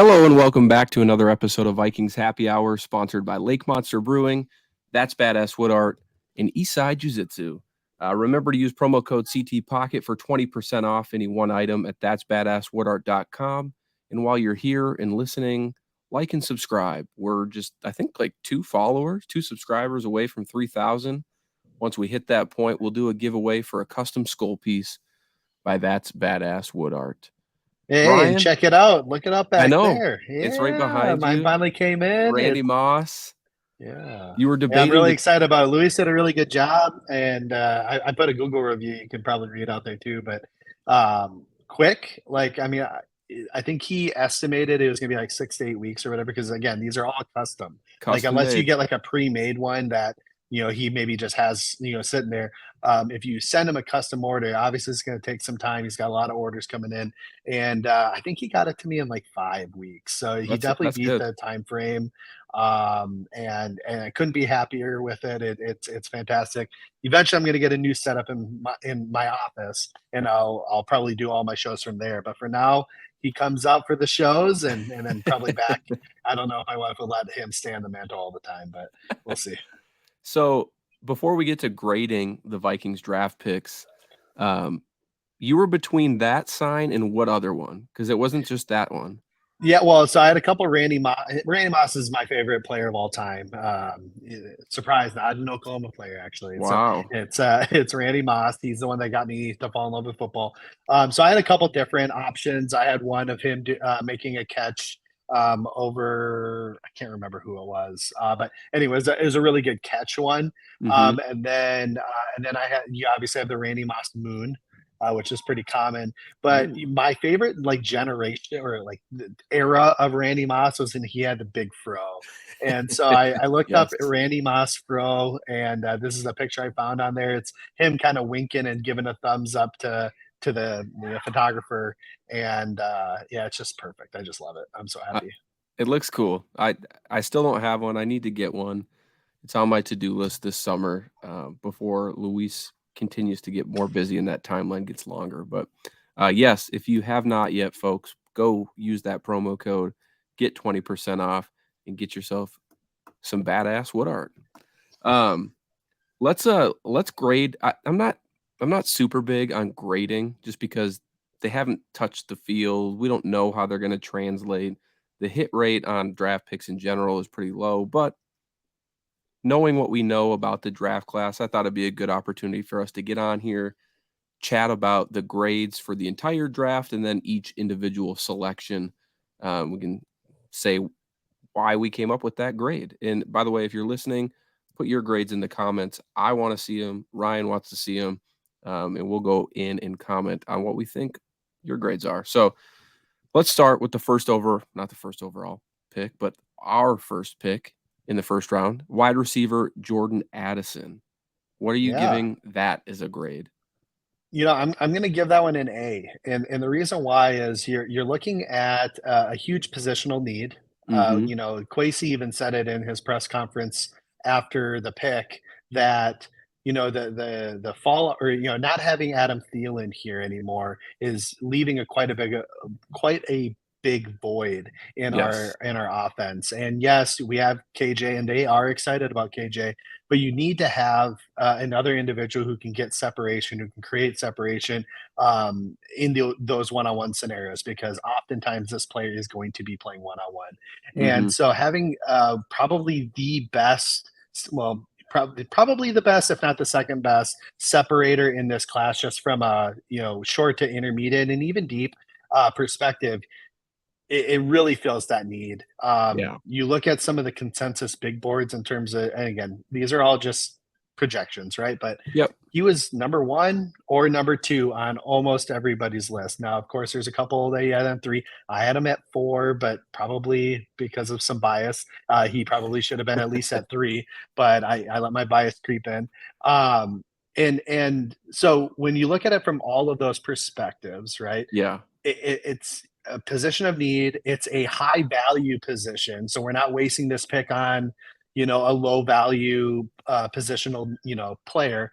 Hello and welcome back to another episode of Vikings Happy Hour, sponsored by Lake Monster Brewing, That's Badass Wood Art, and Eastside Jiu-Jitsu. Remember to use promo code CT Pocket for 20% off any one item at that'sbadasswoodart.com. And while you're here and listening, like and subscribe. We're just, I think, like two subscribers away from 3,000. Once we hit that point, we'll do a giveaway for a custom Skol piece by That's Badass Wood Art. Hey, Ryan, and check it out. Look it up back I know. there. It's right Yeah, behind mine you. finally came in. Randy Moss. Yeah. You were I'm debating. really excited about it. Luis did a really good job, and I put a Google review. You can probably read out there too. But quick, I think he estimated it was going to be like 6 to 8 weeks or whatever. Because again, these are all custom. Like unless you get like a pre-made one that he maybe just has sitting there. If you send him a custom order, obviously it's going to take some time. He's got a lot of orders coming in, and I think he got it to me in like 5 weeks. So he definitely beat good. the time frame. And I couldn't be happier with it. It's fantastic. Eventually, I'm going to get a new setup in my office, and I'll probably do all my shows from there. But for now, he comes out for the shows and then probably back. I don't know if I want to let him stay on the mantle all the time, but we'll see. So before we get to grading the Vikings draft picks, you were between that sign and what other one? Because it wasn't just that one. Yeah, well, so I had a couple. Randy Moss is my favorite player of all time. Surprised, not an Oklahoma player actually. Wow. So it's Randy Moss. He's the one that got me to fall in love with football. So I had a couple different options. I had one of him making a catch over, I can't remember who it was, but anyways, it was a really good catch one. Mm-hmm. And then you obviously have the Randy Moss moon. Which is pretty common, but my favorite generation or the era of Randy Moss was when he had the big fro, and so I looked up Randy Moss fro, and this is a picture I found on there. It's him kind of winking and giving a thumbs up to the photographer, and yeah, it's just perfect. I just love it. I'm so happy. It looks cool. I still don't have one. I need to get one. It's on my to-do list this summer before Luis continues to get more busy and that timeline gets longer. But yes, if you have not yet, folks, go use that promo code, get 20% off, and get yourself some badass wood art. Let's grade. I'm not super big on grading just because they haven't touched the field. We don't know how they're going to translate. The hit rate on draft picks in general is pretty low, but knowing what we know about the draft class, I thought it'd be a good opportunity for us to get on here, chat about the grades for the entire draft, and then each individual selection. We can say why we came up with that grade. And by the way, if you're listening, put your grades in the comments. I want to see them. Ryan wants to see them. And we'll go in and comment on what we think your grades are. So let's start with not the first overall pick, but our first pick in the first round, wide receiver Jordan Addison. What are you giving that as a grade? I'm going to give that one an A, and the reason why is you're looking at a huge positional need. Kwesi even said it in his press conference after the pick that the fall, or not having Adam Thielen here anymore is leaving quite a big void in our offense. And yes, we have KJ, and they are excited about KJ, but you need to have another individual who can get separation, who can create separation in those one-on-one scenarios, because oftentimes this player is going to be playing one-on-one. And so having probably the best, probably the best, if not the second best separator in this class, just from a short to intermediate and even deep perspective, it really feels that need. You look at some of the consensus big boards in terms of, and again, these are all just projections, right? But he was number 1 or number 2 on almost everybody's list. Now, of course, there's a couple that he had on 3. I had him at 4, but probably because of some bias, he probably should have been at least at 3. But I let my bias creep in. And so when you look at it from all of those perspectives, right? Yeah, it's a position of need. It's a high value position, so we're not wasting this pick on a low value positional player.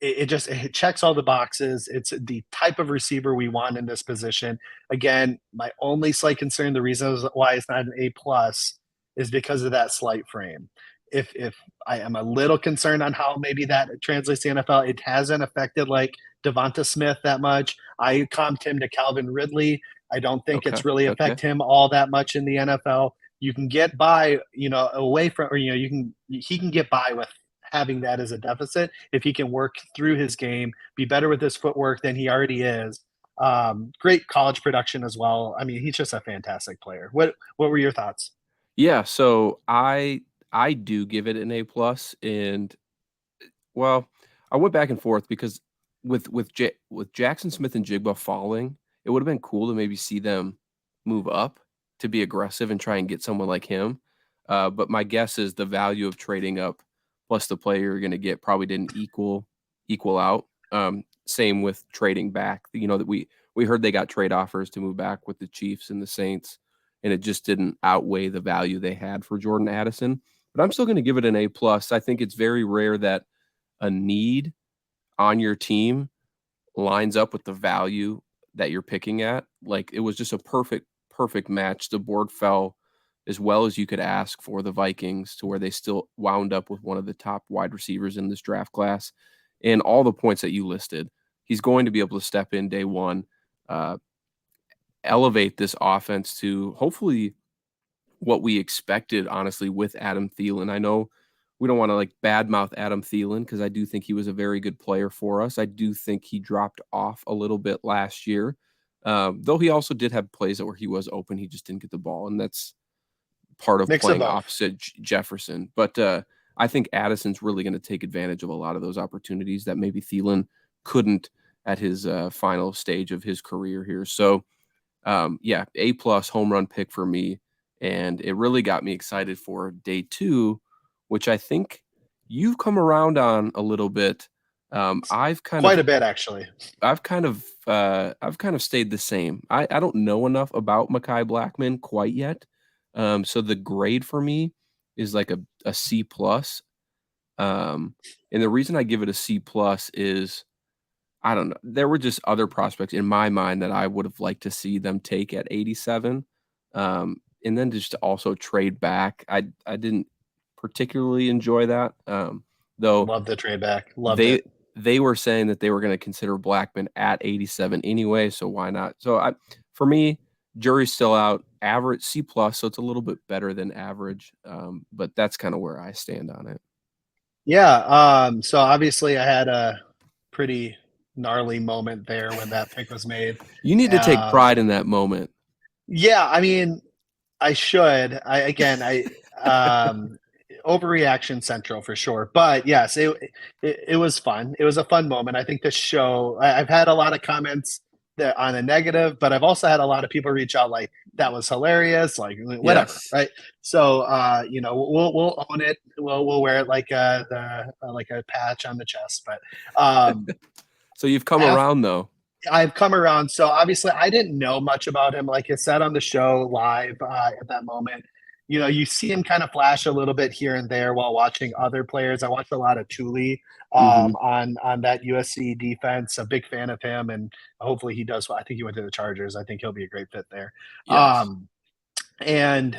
it checks all the boxes. It's the type of receiver we want in this position. Again, my only slight concern, the reason why it's not an A plus, is because of that slight frame. If I am a little concerned on how maybe that translates to NFL, it hasn't affected like Devonta Smith that much. I comped him to Calvin Ridley. I don't think Okay. it's really Okay. affect him all that much in the NFL. You can get by, away from, or he can get by with having that as a deficit if he can work through his game, be better with his footwork than he already is. Great college production as well. I mean, he's just a fantastic player. What were your thoughts? Yeah, so I do give it an A plus, and well, I went back and forth because with Jackson Smith and Jigba falling, it would have been cool to maybe see them move up to be aggressive and try and get someone like him. But my guess is the value of trading up plus the player you're going to get probably didn't equal out. Same with trading back. You know that we heard they got trade offers to move back with the Chiefs and the Saints, and it just didn't outweigh the value they had for Jordan Addison. But I'm still going to give it an A plus. I think it's very rare that a need on your team lines up with the value that you're picking at. Like it was just a perfect match. The board fell as well as you could ask for the Vikings to where they still wound up with one of the top wide receivers in this draft class. And all the points that you listed, he's going to be able to step in day one, uh, elevate this offense to hopefully what we expected, honestly, with Adam Thielen. I know we don't want to like badmouth Adam Thielen because I do think he was a very good player for us. I do think he dropped off a little bit last year, though he also did have plays where he was open. He just didn't get the ball, and that's part of Mix of playing both. opposite Jefferson. But I think Addison's really going to take advantage of a lot of those opportunities that maybe Thielen couldn't at his final stage of his career here. So yeah, A plus home run pick for me, and it really got me excited for day two, which I think you've come around on a little bit. I've kind Quite of a bit, actually. I've kind of stayed the same. I don't know enough about Makai Blackman quite yet. So the grade for me is like a C plus. And the reason I give it a C plus is I don't know. There were just other prospects in my mind that I would have liked to see them take at 87. And then just to also trade back. I didn't particularly enjoy that. Though Love the trade back. Loved they it. they were saying that they were going to consider Blackman at 87 anyway, so why not? So I for me, jury's still out. Average C plus, so it's a little bit better than average. But that's kind of where I stand on it. Yeah. So obviously, I had a pretty gnarly moment there when that pick was made. You need to take Um, pride in that moment. yeah, I mean, I should. I overreaction central for sure. But yes, it was fun. It was a fun moment. I think the show. I've had a lot of comments that on a negative, but I've also had a lot of people reach out like that was hilarious, like whatever, Yes. right? So we'll own it. We'll wear it like like a patch on the chest. But So you've come after around though. I've come around. So obviously, I didn't know much about him. Like I said on the show live at that moment, you see him kind of flash a little bit here and there while watching other players. I watched a lot of Thule Mhm. on that USC defense. A big fan of him, and hopefully he does well. I think he went to the Chargers. I think he'll be a great fit there. Yes. Um, and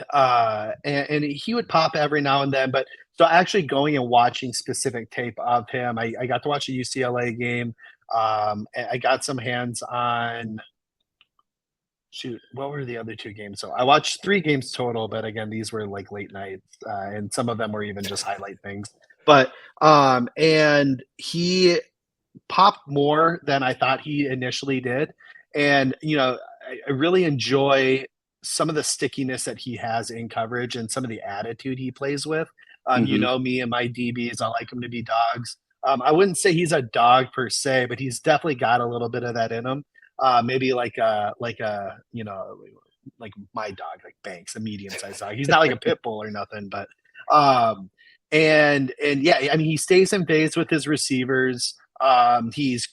he would pop every now and then. But so actually going and watching specific tape of him, I got to watch a UCLA game. I got some hands on shoot, what were the other two games? So I watched three games total, but again, these were like late nights, and some of them were even just highlight things. But and he popped more than I thought he initially did. And, I really enjoy some of the stickiness that he has in coverage and some of the attitude he plays with. Mhm. Me and my DBs, I like him to be dogs. I wouldn't say he's a dog per se, but he's definitely got a little bit of that in him. Maybe like my dog, like Banks, a medium sized dog. He's not like a pit bull or nothing, but um, and yeah, I mean, he stays in phase with his receivers. He's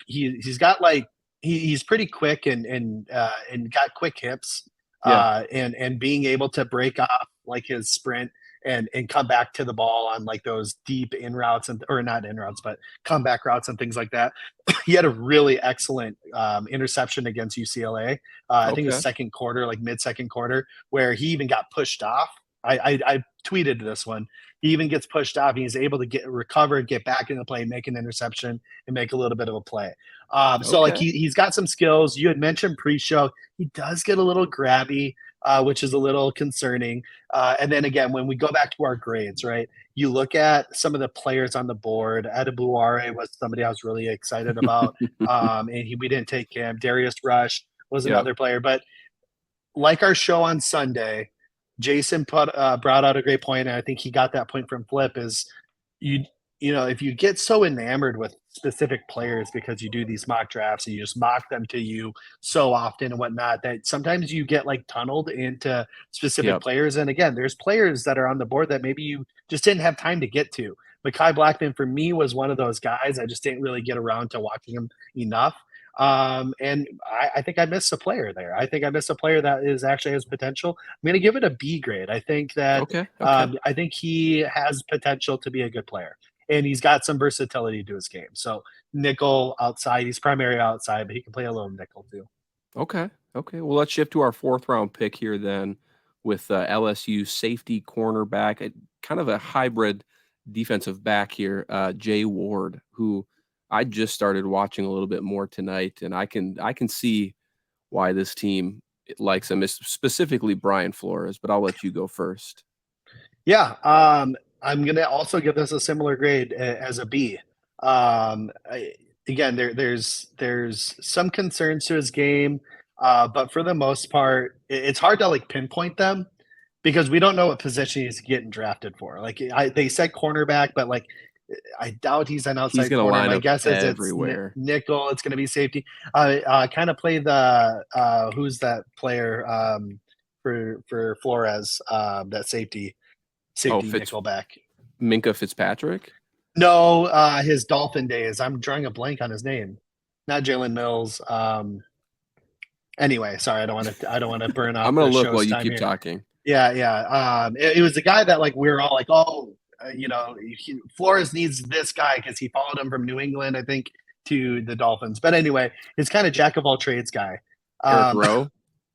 got like he's pretty quick and got quick hips Yeah. and being able to break off like his sprint. and come back to the ball on like those deep in routes and or not in routes, but comeback routes and things like that. He had a really excellent interception against UCLA. I think it was Okay. second quarter, like mid second quarter, where he even got pushed off. I tweeted this one. He even gets pushed off. And he's able to get recover, get back in the play, make an interception, and make a little bit of a play. So like Okay. he's got some skills. You had mentioned pre-show. He does get a little grabby, which is a little concerning. And then again, when we go back to our grades, right? You look at some of the players on the board. Adabuare was somebody I was really excited about, and we didn't take him. Darius Rush was Yep. another player, but like our show on Sunday, Jason brought out a great point, and I think he got that point from Flip. Is you you know if you get so enamored with specific players because you do these mock drafts and you just mock them to you so often and whatnot, that sometimes you get like tunneled into specific Yep. players. And again, there's players that are on the board that maybe you just didn't have time to get to. Makai Blackman for me was one of those guys. I just didn't really get around to watching him enough. And I think I missed a player there. I think I missed a player that is actually has potential. I'm going to give it a B grade. I think that Okay. Okay. I think he has potential to be a good player, and he's got some versatility to his game. So nickel outside, he's primary outside, but he can play a little nickel too. Okay. Okay. Well, let's shift to our fourth round pick here then with LSU safety cornerback, kind of a hybrid defensive back here, Jay Ward, who I just started watching a little bit more tonight, and I can see why this team likes him, specifically Brian Flores. But I'll let you go first. Yeah, I'm gonna also give this a similar grade as a B. Again, there's some concerns to his game, but for the most part, it's hard to like pinpoint them because we don't know what position he's getting drafted for. Like they said cornerback, but like I doubt he's an He's outside going to corner. line My up guess is it's everywhere. nickel. It's going to be safety. Kind of play the who's that player for Flores, that Oh, safety nickelback. Minka Fitzpatrick. No, his Dolphin days. I'm drawing a blank on his name. Not Jalen Mills. Anyway, sorry, I don't want to burn I'm off gonna the look while show's you time keep here. talking. Yeah, yeah. It was the guy that like we were all like, oh, Flores needs this guy because he followed him from New England, I think, to the Dolphins. But anyway, it's kind of jack of all trades guy. Eric Um, Rowe.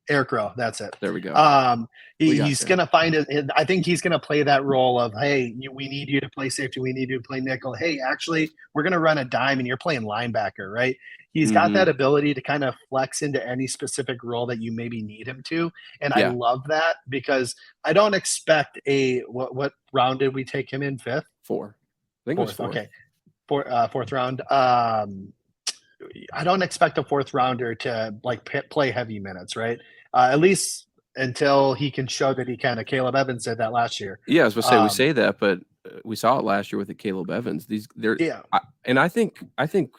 Eric Rowe, that's it. There we go. Um, We got he's you. going to find it. I think he's going to play that role of, hey, we need you to play safety. We need you to play nickel. Hey, actually, we're going to run a dime and you're playing linebacker, right? He's got Hmm. that ability to kind of flex into any specific role that you maybe need him to. And I Yeah, love that because I don't expect what round did we take him in? Fifth? four. I think it was Fourth. fourth. Okay. Fourth round. I don't expect a fourth rounder to like play heavy minutes, right? At least until he can show that he can. Caleb Evans did that last year. Yeah, I was gonna say we Um, say that, but we saw it last year with the Caleb Evans. These they're yeah, and I think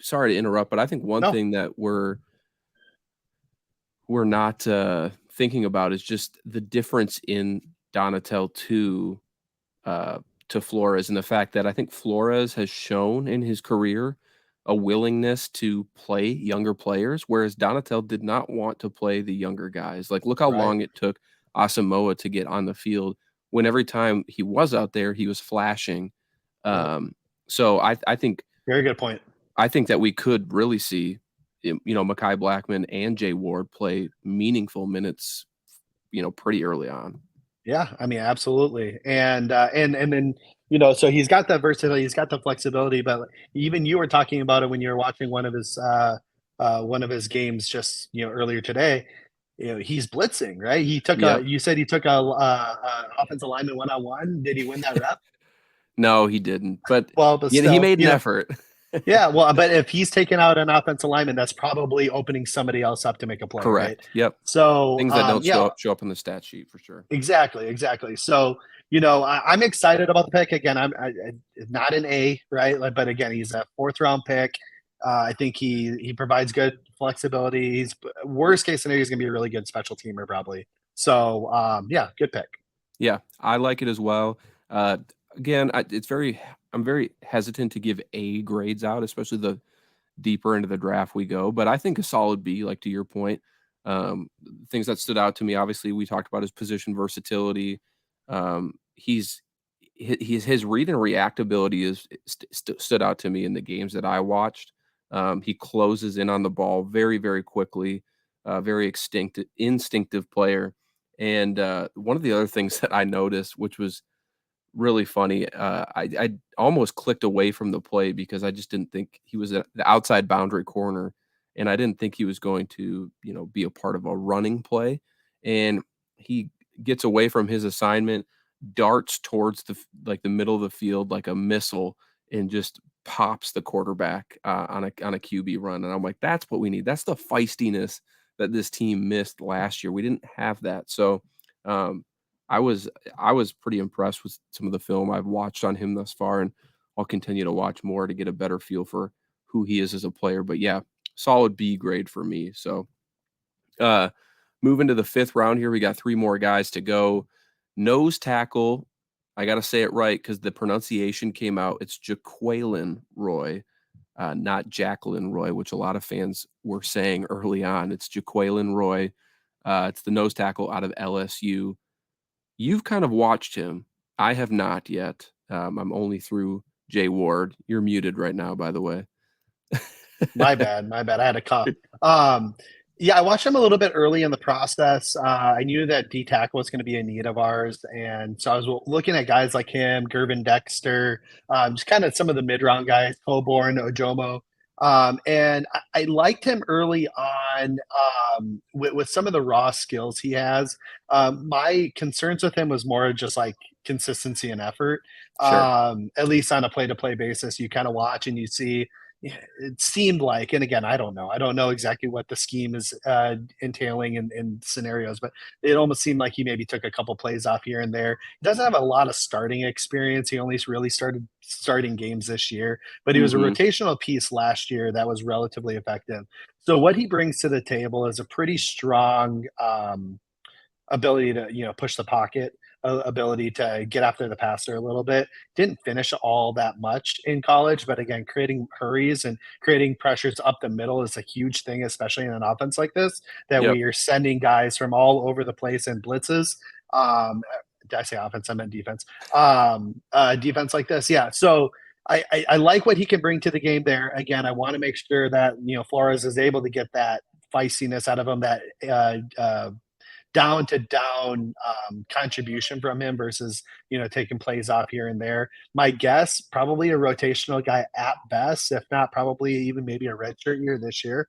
sorry to interrupt, but I think one no, thing that we're not thinking about is just the difference in Donatel uh, to Flores, and the fact that I think Flores has shown in his career a willingness to play younger players, whereas Donatel did not want to play the younger guys. Like, look how right. long it took Asamoah to get on the field when every time he was out there, he was flashing. Yep. Um, so Very good point. I think that we could really see, Makai Blackman and Jay Ward play meaningful minutes, pretty early on. Yeah, I mean, absolutely. And then so he's got that versatility, he's got the flexibility, but even you were talking about it when you were watching one of his games just earlier today. He's blitzing, right? Yep. You said he took a offensive lineman one on one. Did he win that rep? No, he didn't, but Well, but he still, made an effort. yeah. Well, but if he's taking out an offensive lineman, that's probably opening somebody else up to make a play, right? Correct. Yep. So, Things that don't yeah, show up on the stat sheet for sure. exactly, exactly. So, I'm excited about the pick. Again, I'm not an A, right? Like, but again, he's a fourth round pick. I think he provides good flexibility. He's worst case scenario, he's going to be a really good special teamer, probably. So, yeah, good pick. Yeah, I like it as well. Uh, Again, I'm very hesitant to give A grades out, especially the deeper into the draft we go. But I think a solid B, like to your point. Things that stood out to me, obviously, we talked about his position versatility. He's his read and react ability is stood out to me in the games that I watched. He closes in on the ball very, very quickly, very instinctive player. And one of the other things that I noticed, which was really funny. I almost clicked away from the play because I just didn't think he was at the outside boundary corner, and I didn't think he was going to, be a part of a running play. And he gets away from his assignment, darts towards the middle of the field like a missile, and just pops the quarterback on a QB run. And I'm like, that's what we need. That's the feistiness that this team missed last year. We didn't have that. So um, I was I was pretty impressed with some of the film I've watched on him thus far, and I'll continue to watch more to get a better feel for who he is as a player. But yeah, solid B grade for me. So uh moving to the fifth round here, we got three more guys to go. Nose tackle. I gotta say it right because the pronunciation came out. It's Jaquelin Roy, not Jacqueline Roy, which a lot of fans were saying early on. It's Jaquelin Roy. It's the nose tackle out of LSU. You've kind of watched him. I have not yet. I'm only through Jay Ward. You're muted right now, by the way. My bad, my bad. I had a cough. Um, yeah, I watched him a little bit early in the process. I knew that D tackle was going to be a need of ours, and so I was looking at guys like him, Gervin Dexter, just kind of some of the mid round guys, Coburn, Ojomo, and I liked him early on with some of the raw skills he has. My concerns with him was more just like consistency and effort. Sure. At least on a play to play basis, you kind of watch and you see yeah, it seemed like, and again, I don't know exactly what the scheme is entailing in scenarios, but it almost seemed like he maybe took a couple plays off here and there. He doesn't have a lot of starting experience. He only really started starting games this year, but he was a Mhm. rotational piece last year that was relatively effective. So what he brings to the table is a pretty strong ability to push the pocket, ability to get after the passer a little bit. Didn't finish all that much in college, but again, creating hurries and creating pressures up the middle is a huge thing, especially in an offense like this, that Yep. we are sending guys from all over the place in blitzes. Did I say offense? I meant defense. Defense like this, yeah. So I like what he can bring to the game there. Again, I want to make sure that Flores is able to get that feistiness out of him, that down to down contribution from him versus taking plays off here and there. My guess, probably a rotational guy at best, if not probably even maybe a redshirt year this year.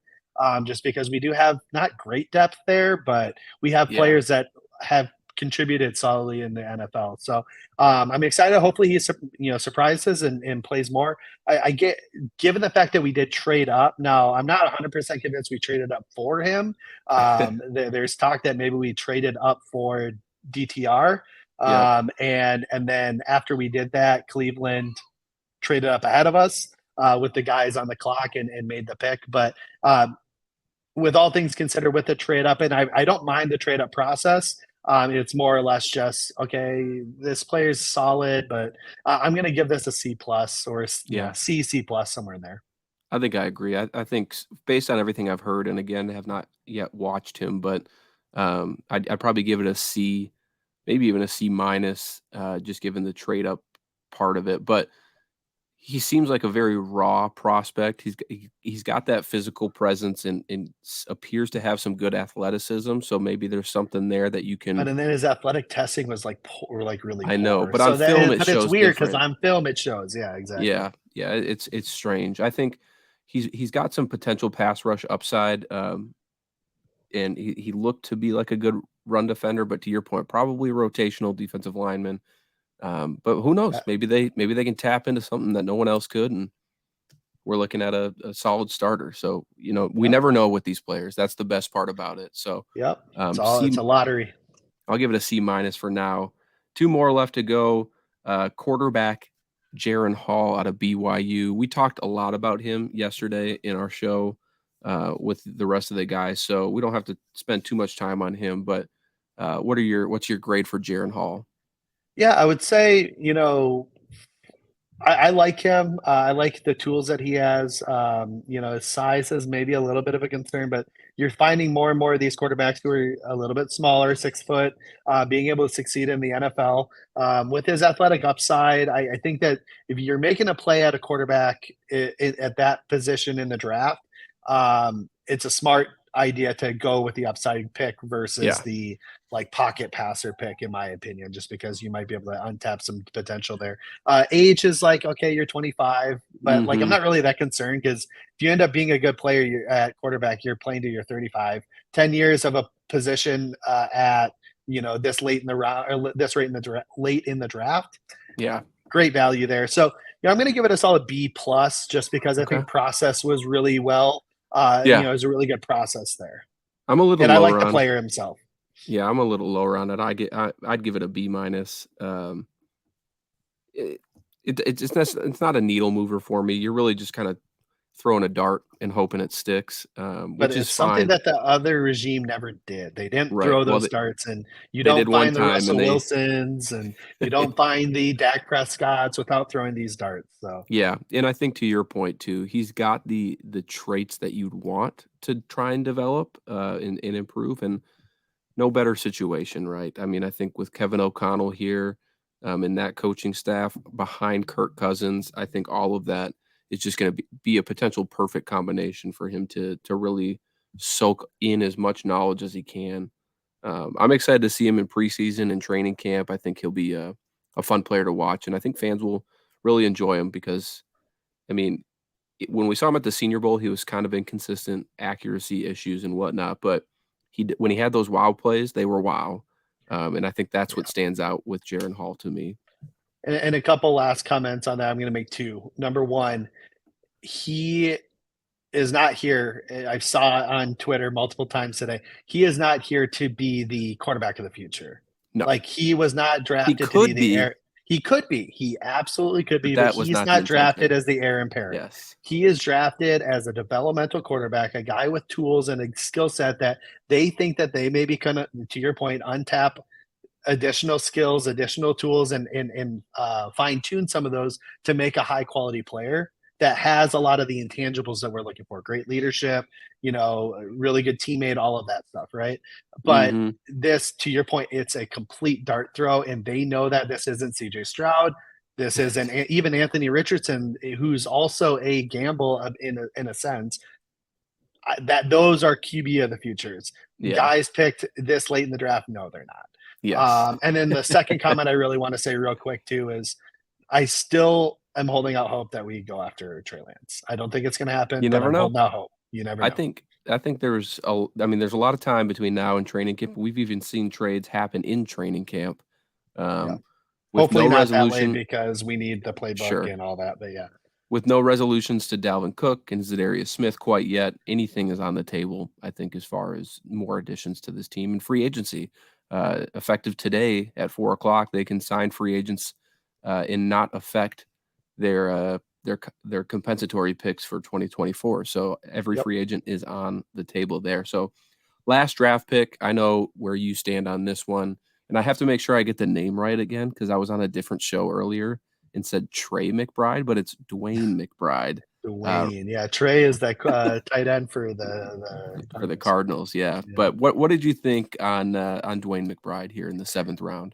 Just because we do have not great depth there, but we have Yeah. players that have contributed solidly in the NFL. So I'm excited. Hopefully he surprises and plays more. I get given the fact that we did trade up. Now I'm not 100% convinced we traded up for him. There's talk that maybe we traded up for DTR, Yep. and then after we did that, Cleveland traded up ahead of us with the guys on the clock and made the pick. But with all things considered, with the trade up, and I don't mind the trade up process. It's more or less just okay. This player is solid, but I'm going to give this a C plus or Yeah. C plus somewhere in there. I think I agree. I think based on everything I've heard, and again, have not yet watched him, but I'd probably give it a C, maybe even a C minus, just given the trade up part of it. But he seems like a very raw prospect. He's got that physical presence and appears to have some good athleticism. So maybe there's something there that you But can. and then his athletic testing was like poor, like really I know, poor. but on So film it but it's shows weird because different. on film it shows. Yeah, exactly. Yeah, yeah, it's strange. I think he's got some potential pass rush upside, and he looked to be like a good run defender. But to your point, probably a rotational defensive lineman. But who knows? Maybe they can tap into something that no one else could, and we're looking at a solid starter. So, we Yep. never know with these players. That's the best part about it. So, Yep. It's C a lottery. I'll give it a C minus for now. Two more left to go. Quarterback Jaron Hall out of BYU. We talked a lot about him yesterday in our show with the rest of the guys, so we don't have to spend too much time on him. But what's your grade for Jaron Hall? Yeah, I would say, I like him. I like the tools that he has. His size is maybe a little bit of a concern, but you're finding more and more of these quarterbacks who are a little bit smaller, 6 foot, being able to succeed in the NFL. With his athletic upside, I think that if you're making a play at a quarterback at that position in the draft, it's a smart idea to go with the upside pick versus Yeah. the like pocket passer pick, in my opinion, just because you might be able to untap some potential there. Age is like, okay, you're 25, but like I'm Mhm. not really that concerned because if you end up being a good player at quarterback, you're playing to your 35. 10 years of a position at this late in the round or this rate in the late in the draft, Yeah. great value there. So I'm going to give it a solid B plus just because I Okay. think process was really well. Yeah. It was a really good process there, I'm a little and I like lower the on it. player himself. Yeah, I'm a little lower on it. I'd give it a B minus. It, it's not a needle mover for me. You're really just kind of throwing a dart and hoping it sticks, But which is it's something fine. that the other regime never did. They didn't Right. throw Well, those darts, and you they did don't one find the time and Russell they Wilsons, and you don't find the Dak Prescotts without throwing these darts. So, yeah, and I think to your point too, he's got the traits that you'd want to try and develop, and improve, and no better situation, right? I mean, I think with Kevin O'Connell here, and that coaching staff behind Kirk Cousins, I think all of that is just gonna be a potential perfect combination for him to really soak in as much knowledge as he can. I'm excited to see him in preseason and training camp. I think he'll be a fun player to watch, and I think fans will really enjoy him because, I mean, when we saw him at the Senior Bowl, he was kind of inconsistent, accuracy issues and whatnot, but when he had those wow plays, they were wow, and I think that's what yeah. stands out with Jaren Hall to me. And a couple last comments on that. I'm going to make two. Number one, he is not here. I saw on Twitter multiple times today. He is not here to be the quarterback of the future. No, Like he was not he drafted to be could the be, air. He could be. He absolutely could but be, but that was he's not the not drafted intention. as the heir apparent. Yes. He is drafted as a developmental quarterback, a guy with tools and a skill set that they think that they may be kind of, to your point, untap additional skills, additional tools, and fine tune some of those to make a high quality player that has a lot of the intangibles that we're looking for. Great leadership, really good teammate, all of that stuff, right? But Mhm. this, to your point, it's a complete dart throw, and they know that this isn't CJ Stroud. This isn't even Anthony Richardson, who's also a gamble in a sense. That those are QB of the futures. Yeah. Guys picked this late in the draft. No, they're not. Yes. And then the second comment I really want to say real quick too is I still am holding out hope that we go after Trey Lance. I don't think it's going to happen, You but never I'm know. holding out hope. You never I know. think I think I mean, there's a lot of time between now and training camp. We've even seen trades happen in training camp, Yeah. um, with no Hopefully not that late resolution. because we need the playbook Sure. and all that. But yeah. With no resolutions to Dalvin Cook and Zadarius Smith quite yet, anything is on the table, I think, as far as more additions to this team and free agency. Effective today at 4 o'clock, they can sign free agents, and not affect their compensatory picks for 2024. So every Yep. free agent is on the table there. So last draft pick, I know where you stand on this one, and I have to make sure I get the name right again because I was on a different show earlier and said Trey McBride, but it's Dwayne McBride, uh, Dwayne. Yeah. Trey is that tight end for the for the Cardinals. Cardinals. Yeah, Yeah. but what did you think on Dwayne McBride here in the 7th round?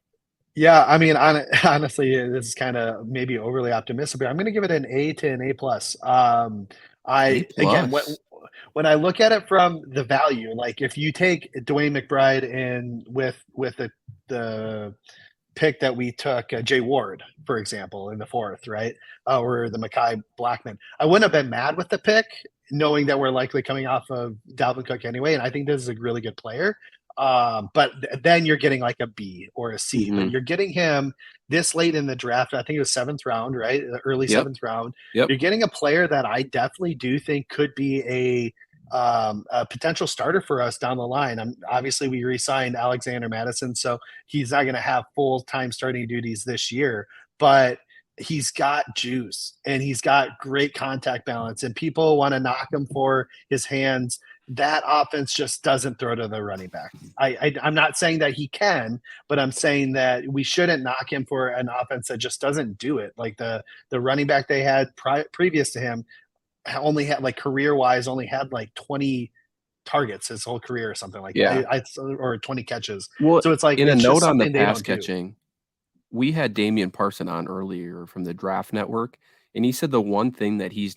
Yeah, I mean, honestly, this is kind of maybe overly optimistic, but I'm going to give it an A to an A plus. A I again, plus. when I look at it from the value, like if you take Dwayne McBride in with the pick that we took, Jay Ward, for example, in the fourth, right? Or the Makai Blackman. I wouldn't have been mad with the pick, knowing that we're likely coming off of Dalvin Cook anyway. And I think this is a really good player. But then you're getting like a B or a C, but Mhm. you're getting him this late in the draft. I think it was 7th round, right? The early Yep. 7th round. Yep. You're getting a player that I definitely do think could be a potential starter for us down the line. Obviously we re-signed Alexander Madison, so he's not going to have full time starting duties this year, but he's got juice and he's got great contact balance, and people want to knock him for his hands. that offense just doesn't throw to the running back. I'm not saying that he can, but I'm saying that we shouldn't knock him for an offense that just doesn't do it. Like the running back they had previous to him only had, like, career wise, only had like 20 targets his whole career or something like that, Yeah. or 20 catches. Well, So it's like in a it's just note on the something they pass don't do. catching, we had Damian Parson on earlier from the Draft Network, and he said the one thing that he's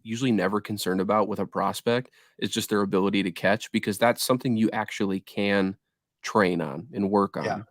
usually never concerned about with a prospect is just their ability to catch, because that's something you actually can train on and work Yeah, on.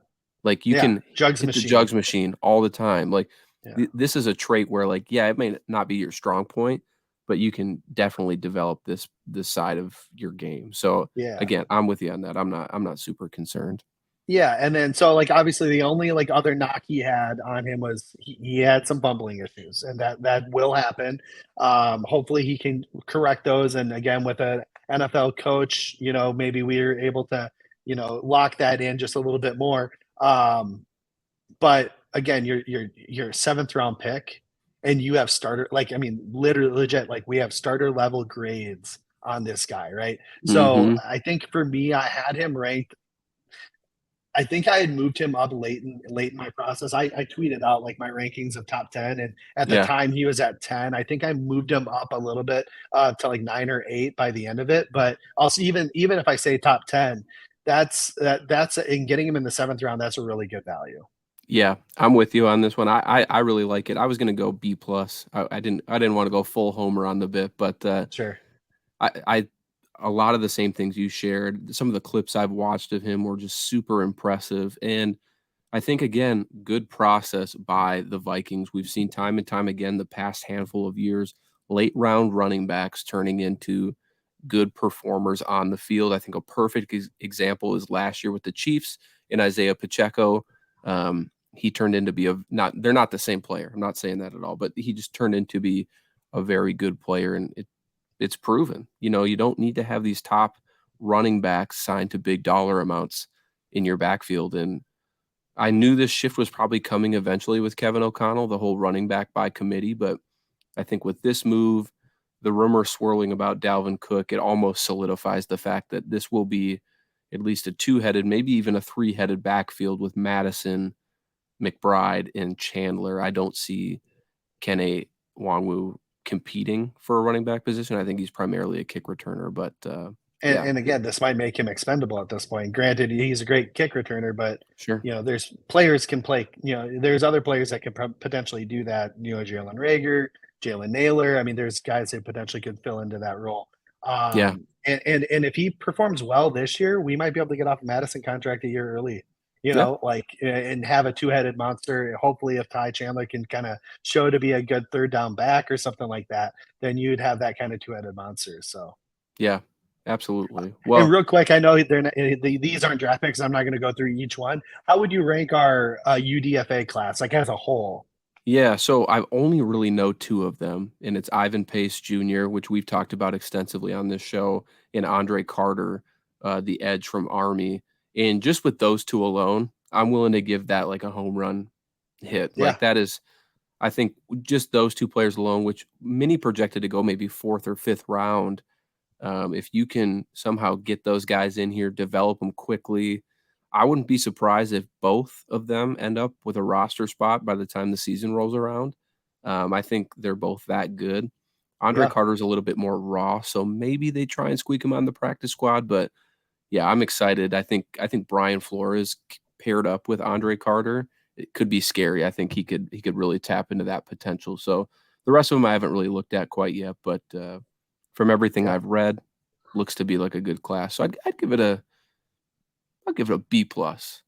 Like, you yeah, can jugs hit the machine. jugs machine all the time. Like, Yeah, this is a trait where, like, yeah, it may not be your strong point, but you can definitely develop this side of your game. So, yeah. again, I'm with you on that. I'm not super concerned. Yeah, and then so, like, obviously the only, like, other knock he had on him was he had some bumbling issues, and that will happen. Hopefully he can correct those, and again, with a NFL coach, maybe we're able to, lock that in just a little bit more. But again, you're 7th round pick, and you have starter, like, I mean, literally legit, like, we have starter level grades on this guy, right? So Mhm. I think for me, I think I had moved him up late in my process. I tweeted out, like, my rankings of top 10, and at the Yeah. time he was at 10. I think I moved him up a little bit to like 9 or 8 by the end of it. But also, even if I say top 10, that's in getting him in the 7th round. That's a really good value. Yeah, I'm with you on this one. I really like it. I was gonna go B plus. I didn't want to go full homer on the bit, but Sure. I a lot of the same things you shared. Some of the clips I've watched of him were just super impressive, and I think, again, good process by the Vikings. We've seen time and time again the past handful of years, late round running backs turning into good performers on the field. I think a perfect example is last year with the Chiefs and Isaiah Pacheco. He turned into be a not they're not the same player. I'm not saying that at all, but he just turned into be a very good player, and it's proven. You don't need to have these top running backs signed to big dollar amounts in your backfield. And I knew this shift was probably coming eventually with Kevin O'Connell, the whole running back by committee, but I think with this move, the rumor swirling about Dalvin Cook, it almost solidifies the fact that this will be at least a two-headed, maybe even a three-headed backfield with Madison, McBride, and Chandler. I don't see Kene Nwangwu competing for a running back position. I think he's primarily a kick returner, but And, yeah, and again, this might make him expendable at this point. Granted, he's a great kick returner, but sure. there's players can play. There's other players that can potentially do that. Jalen Rager, Jalen Naylor. I mean, there's guys that potentially could fill into that role. Yeah, And if he performs well this year, we might be able to get off Madison contract a year early. yeah, Like, and have a two-headed monster. Hopefully, if Ty Chandler can kind of show to be a good third down back or something like that, then you'd have that kind of two-headed monster. So. yeah, absolutely. And Well, real quick, I know they're not, these aren't draft picks. I'm not going to go through each one. How would you rank our UDFA class, like, as a whole? yeah, so I only really know 2 of them, and it's Ivan Pace Jr., which we've talked about extensively on this show, and Andre Carter, the edge from Army. And just with those 2 alone, I'm willing to give that like a home run hit. Yeah, Like, that is, I think, just those 2 players alone, which many projected to go maybe 4th or 5th round. If you can somehow get those guys in here, develop them quickly, I wouldn't be surprised if both of them end up with a roster spot by the time the season rolls around. I think they're both that good. Andre yeah, Carter's a little bit more raw, so maybe they try and squeak him on the practice squad. But yeah, I'm excited. I think Brian Flores paired up with Andre Carter, it could be scary. I think he could really tap into that potential. So the rest of them I haven't really looked at quite yet, but from everything yeah. I've read, looks to be like a good class. So I'll give it a B plus.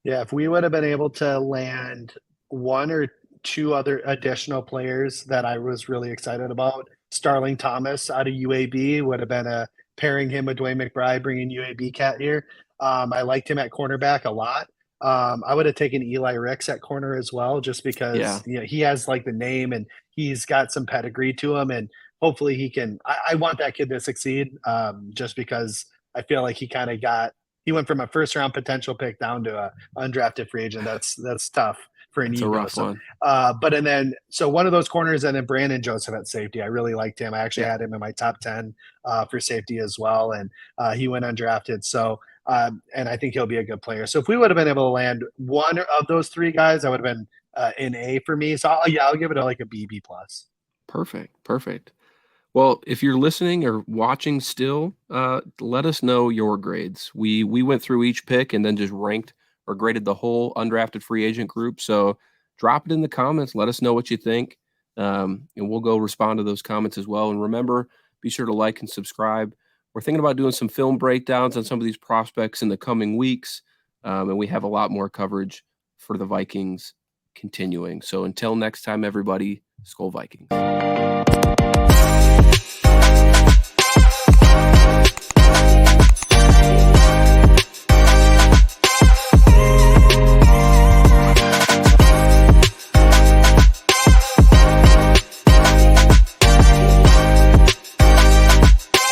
Yeah, if we would have been able to land one or two other additional players that I was really excited about, Starling Thomas out of UAB would have been a pairing him with Dwayne McBride, bringing UAB cat here. I liked him at cornerback a lot. I would have taken Eli Ricks at corner as well, just because Yeah, he has, like, the name, and he's got some pedigree to him, and hopefully he can. I want that kid to succeed, just because I feel like he went from a first round potential pick down to a undrafted free agent. That's tough. for It's a Inigo. rough So, one. and then so one of those corners, and then Brandon Joseph at safety. I really liked him. I actually Yeah, had him in my top 10 for safety as well, and he went undrafted. So, and I think he'll be a good player. So if we would have been able to land one of those three guys, that would have been an A for me. So I'll give it like a B plus. perfect, perfect. Well, if you're listening or watching still, let us know your grades. We went through each pick and then just ranked or graded the whole undrafted free agent group. So drop it in the comments. Let us know what you think, and we'll go respond to those comments as well. And remember, be sure to like and subscribe. We're thinking about doing some film breakdowns on some of these prospects in the coming weeks, and we have a lot more coverage for the Vikings continuing. So until next time, everybody, Skol Vikings.